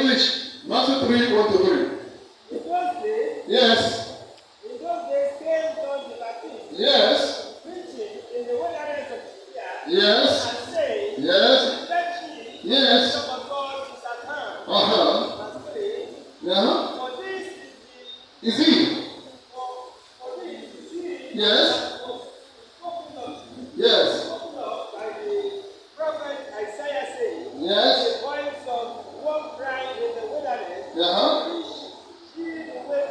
English. Matthew 3, 1 to 3. In those days, Yes. came John the Baptist, Yes. preaching in the wilderness of Judea, Yes. and saying, Yes. repent ye, Yes. the kingdom of God is at hand. Uh-huh. Verse 3, Uh-huh. for this Is he? for this is he Yes. that was Yes. spoken of by the prophet Isaiah, saying, Yes. the voice of one crying in the wilderness, Uh-huh. see the way,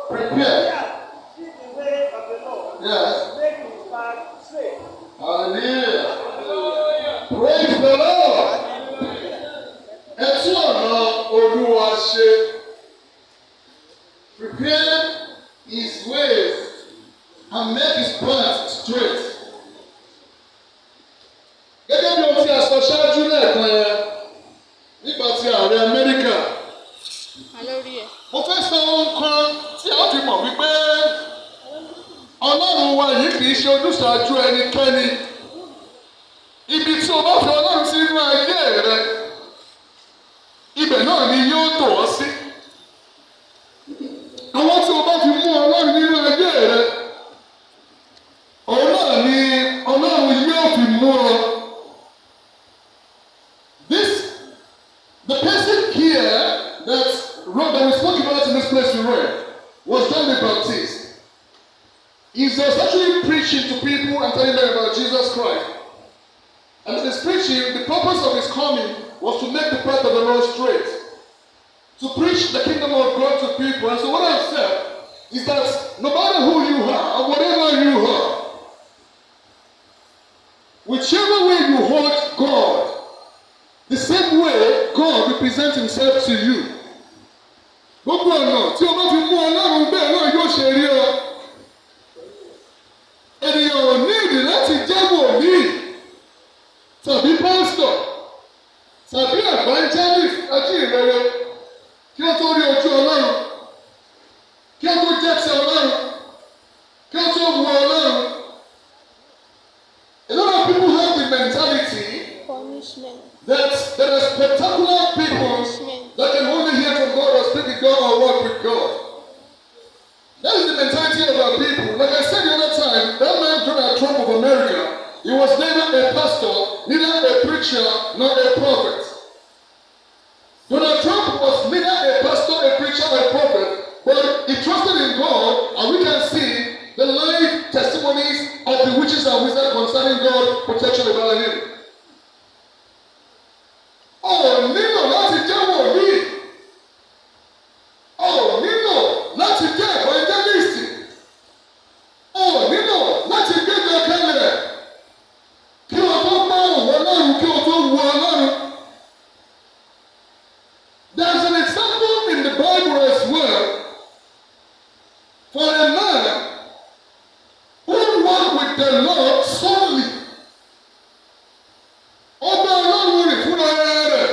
Prepare. see the way of the Lord, Yes. make his path straight. Hallelujah. Hallelujah. Praise the Lord. Ẹ tún ọ̀nà Olúwa ṣe. Prepare his ways and make his path straight. Gẹ́gẹ́ bí ohun tí a sọ ṣáájú lẹ́ẹ̀kan yẹn nígbà tí ààrẹ Amẹ́ríkà. Mo fẹ́ sọ ohun kan tí a ó fi mọ̀ wípé Ọlọ́run wa yìí kì í ṣe ojúṣàájú ẹnikẹ́ni. Ibi tí o bá fi Ọlọ́run sí nínú ayé rẹ, ibẹ̀ náà ni yóò tò ọ́ sí. Àwọn tí o bá fi mú Ọlọ́run nínú ayé rẹ, òun náà ni Ọlọ́run yóò fi mú ọ. The person here that we spoke about in this place we read was John the Baptist. He was actually preaching to people and telling them about Jesus Christ. And in his preaching, the purpose of his coming was to make the path of the Lord straight. To preach the kingdom of God to people. And so what I've said is that no matter who you are, or whatever you are, whichever way you hold God, the same way God represents himself to you. Gbogbo ọ̀nà tí o bá fi mú Ọlọ́run bẹ́ẹ̀ náà yóò ṣe rí ọ. Ènìyàn ò ní ìdí láti jẹ́ wòlíì tàbí pásítọ̀ tàbí evangelist ajíhìnrere kí ó tó rí ojú Ọlọ́run, kí ó tó jẹ́ ti Ọlọ́run, kí ó tó wu Ọlọ́run. A lot of people have the mentality that there are spectacular people that can only hear from God or speak with God or work with God. That is the mentality of our people. Like I said the other time, that man Donald Trump of America, he was neither a pastor, neither a preacher, nor a prophet. Donald Trump was neither a pastor, a preacher, or a prophet, but he trusted in God, and we can see the live testimonies of the witches and wizards concerning God's protection about him. Oh, nílò láti jẹ́ wòlíì. Oh, nílò láti jẹ́ evangelist. Oh, nílò láti gbégbé kalẹ̀. Kí o tó gbọ́ òun Ọlọ́run, kí o tó wu Ọlọ́run. There is an example in the Bible as well for a man who walked with the Lord solely. Ọba Ọlọ́run rìn fúnra rẹ̀.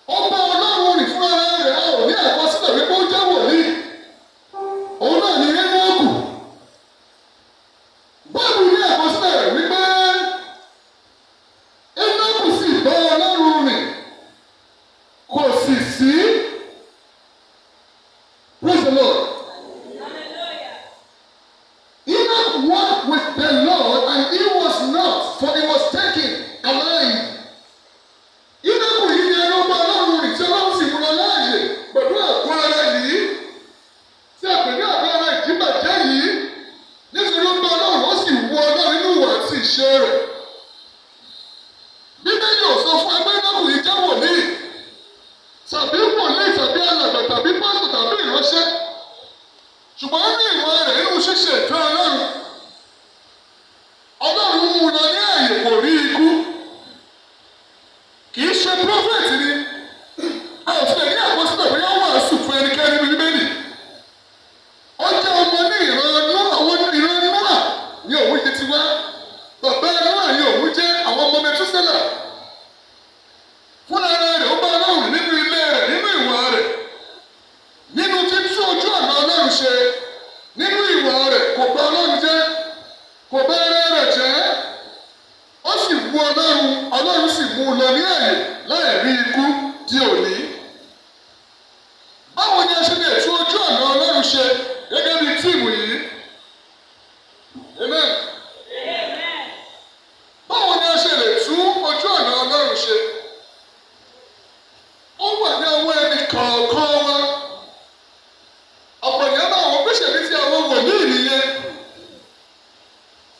Ọba Ọlọ́run rìn fúnra rẹ̀. A ò ní àkọsílẹ̀ wípé ó jẹ́ wòlíì. Òun náà ni Énókù. Báwo ní àkọsílẹ̀ rẹ̀ wípé Énókù sì bá Ọlọ́run rìn. Kò sì sí. Praise the Lord. Enoch walked with the Lord and he was not, for he was taken alive. Enoch yìí ni ẹni ọba Ọlọ́run rìn tí Ọlọ́run sì mú lọ láàyè pẹ̀lú àgọ́ ara yìí tí a pè ní àgọ́ ara ìdíbàjẹ́ yìí nítorí ọba Ọlọ́run ó sì wú Ọlọ́run nínú ìwà àti ìṣe rẹ̀. Bíbélì ò sọ fún ẹgbẹ́ Enoch yìí jẹ́ wòlíì tàbí alàgbà tàbí pásítọ̀ tàbí ìránṣẹ́. Ṣùgbọ́n ní ìwà rẹ̀ nínú ṣíṣe ìfẹ́ Ọlọ́run, Ọlọ́run mú un lọ ní ààyè kò rí ikú. Kì í ṣe prophet ni. A ò tilẹ̀ ní àkọsílẹ̀ bóyá ó wàásù fún ẹnikẹ́ni ní Bíbélì. Ó jẹ́ ọmọ ní ìran Nóà ní òun ti ti wá. Bàbá Nóà ní òun jẹ́ àwọn ọmọ Mẹtúsẹ́là. Fúnra rẹ̀ ó bá Ọlọ́run nínú ilé rẹ̀, nínú ìwà rẹ̀, nínú títú ojú ọ̀nà Ọlọ́run ṣe, nínú ìwà rẹ̀ kò bà Ọlọ́run jẹ́, kò bà ara rẹ̀ jẹ́. Ó sì wú Ọlọ́run, Ọlọ́run sì mú un lọ ní ẹ̀yìn láì rí ikú di òní. Báwo ni a ṣe lè tún ojú ọ̀nà Ọlọ́run ṣe gẹ́gẹ́ bí tíìmù yìí? Amen. Báwo ni a ṣe lè tún ojú ọ̀nà Ọlọ́run ṣe? Ó wà ní ọwọ́ ẹni kọ̀ọ̀kan wa. Ọ̀pọ̀ ènìyàn máa wọ pé ṣèbí tí àwọn wòlíì nìyẹn.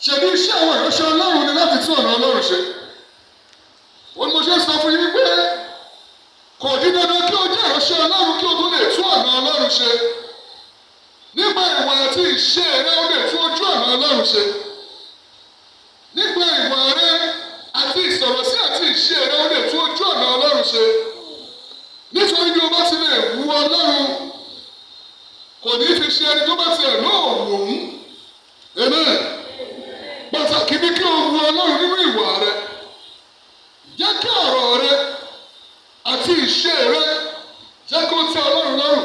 Ṣèbí iṣẹ́ àwọn ìránṣẹ́ Ọlọ́run ni láti tún ọ̀nà Ọlọ́run ṣe. Wọ́n ní mo ṣe sọ fún yín wípé kò dín dandan kí o jẹ́ ìránṣẹ́ Ọlọ́run kí o tún lè tún ọ̀nà Ọlọ́run ṣe. Nígbà ìwà àti ìṣe rẹ o lè tún ojú ọ̀nà Ọlọ́run ṣe. Nígbà ìwà rẹ àti ìsọ̀rọ̀sí àti ìṣe rẹ o lè tún ojú ọ̀nà Ọlọ́run ṣe. Nítorí bí o bá ti lè wu Ọlọ́run kò ní fi ṣe ẹni tó bá ti ẹ̀ náà wò ó. Amen. Pàtàkì ni kí o wu Ọlọ́run nínú ìwà rẹ. Jẹ́ kí ọ̀rọ̀ rẹ àti ìṣe rẹ jẹ́ kó tẹ́ Ọlọ́run lọ́rùn.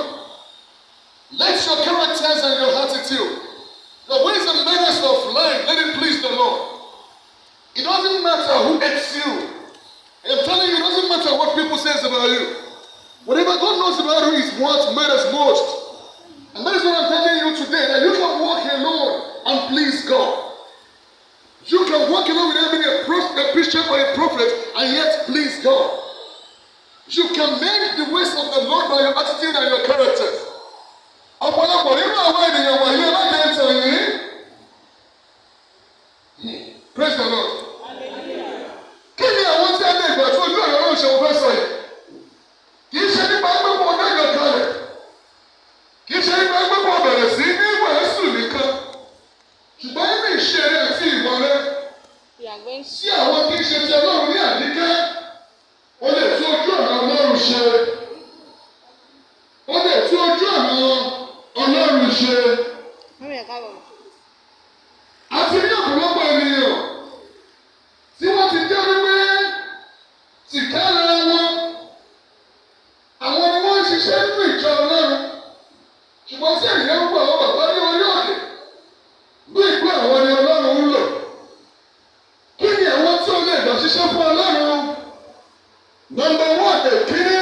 Let your characters and your attitude, the ways and manners of life, let it please the Lord. It doesn't matter who hates you. I'm telling you, it doesn't matter what people say about you. Whatever God knows about you is what matters most. And that is what I'm telling you today, that you can walk alone and please God. You can walk alone without being a Christian or a prophet and yet please God. You can make the ways of the Lord by your attitude and your character. Ọ̀pọ̀lọpọ̀ nínú àwọn ènìyàn wọ̀nyí ẹlẹ́dẹ̀ẹ́ ń tàn yín. Praise the Lord. Kí ni àwọn tí a lè gbà tó ojú ọ̀nà náà ṣe wọ́n fẹ́ sọ yìí? Kì í ṣe nípa gbogbo ọ̀dọ́gàn kalẹ̀. Kì í ṣe nípa gbogbo ọ̀bẹ̀rẹ̀ sí ní wàásù nìkan. Ṣùgbọ́n nínú ìṣe rẹ̀ àti ìwà rẹ̀ sí àwọn kì í ṣe ti Ọlọ́run ní àdíkẹ́. Ó lè tún ojú ọ̀nà Ọlọ́run ṣe. Ó lè tún ojú ọ̀nà Ọlọ́run ṣe. Àti ní ọ̀pọ̀lọpọ̀ ènìyàn tí wọ́n ti jẹ́ wípé tìkára wọn, àwọn ni wọ́n ń ṣiṣẹ́ nínú ìjọ Ọlọ́run. Ṣùgbọ́n tí ènìyàn ń gbọ́ àwọn bàbá ní orí òkè, bí ìgbé àwọn ni Ọlọ́run ń lò. Kí ni àwọn tí ó lè gbà ṣiṣẹ́ fún Ọlọ́run? Number one, èkíní,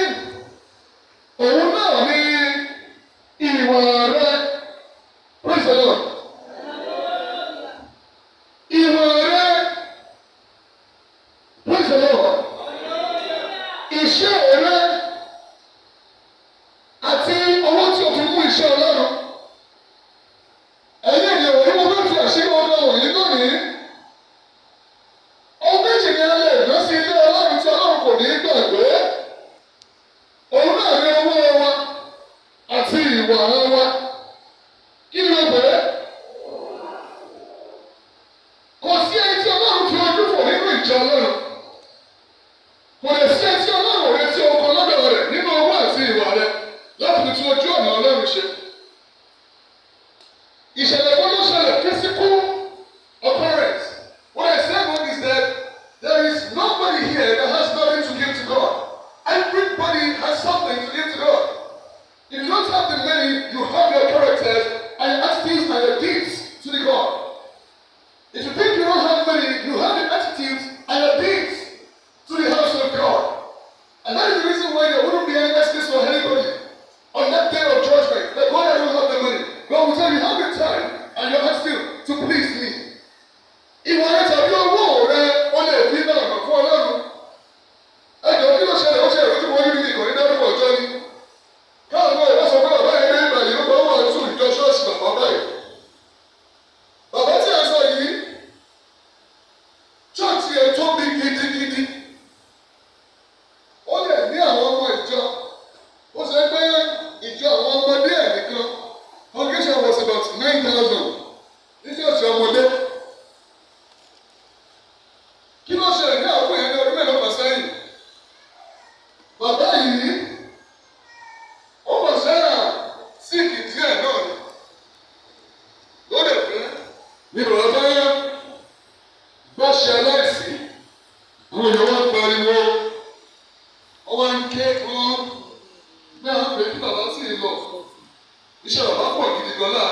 òun náà ni ìwà rẹ. Praise the Lord. Ìwà rẹ. Praise the Lord. Iṣẹ́ rẹ àti owó tí o fi mú iṣẹ́ Ọlọ́run. Ẹ̀yin ènìyàn wọ̀nyí mo bá fi àṣírí ọdún wọ̀nyí lónìí. Ohun méjì ni a lè lọ sí ilé Ọlọ́run tí Ọlọ́run kò ní gbàgbé. Òun náà ní owó wa àti ìwà wa. Kí ni wọ́n bẹ̀rẹ̀? Kò sí ẹni tí Ọlọ́run fi ojú fò nínú ìjọ Ọlọ́run. Kò lè sí ẹni tí Ọlọ́run rẹ tí o kọ lọ́dọ̀ rẹ̀ nínú owó àti ìwà rẹ̀ láti fi tún ojú ọ̀nà Ọlọ́run ṣe. Ìṣẹ̀lẹ̀ kan ló ṣẹlẹ̀ physical occurrence. What I say is that there is nobody here that has nothing to give to God. Everybody has something to give to God. If you don't have the money, you have your characters and your attitudes and your deeds to the God. If you think you don't have money, you have the attitudes and your deeds to the house of God. And that is the reason why there wouldn't be any excuse for anybody on that day of judgment. That God, I don't have the money. God will tell you, have the time and your attitude to please me. Ìwà rẹ̀ tàbí owó rẹ̀ ó lè fi náà hàn fún Ọlọ́run. Ẹ̀jọ̀ kí ló ṣẹlẹ̀ ó ṣe ìròyìn wọ́n níbi ìkànnì dárúkọ ọjọ́ ni. Káàbọ̀ ìwọ sọ pé bàbá yẹn ní ìgbàlè ló gbọ́ wà tún ìjọ ṣọ́ọ̀ṣì bàbá báyìí. Bàbá tí a sọ yìí, ṣọ́ọ̀ṣì ẹ̀ tóbi gidigidi. Ó lè ní àwọn ọmọ ìjọ. Ó ṣe pé ìjọ àwọn ọmọdé ẹ̀ nìkan. Congregation was about 9,000. Ní ṣọ́ọ̀ṣì ọmọdé. Kí ló ṣẹlẹ̀ ní àwọn èèyàn ní ọdún mélòó kan sẹ́yìn? Bàbá yìí, ó mọ̀ sẹ́yà síìkì díẹ̀ náà ni. Ó lè pẹ́ ní bàbá bá ṣe aláìsí. Àwọn èèyàn wá ń pariwo. Ó wá ń ké kan. Náà pé kí bàbá sì lọ. Iṣẹ́ bàbá pọ̀ gidi gan láàárọ̀.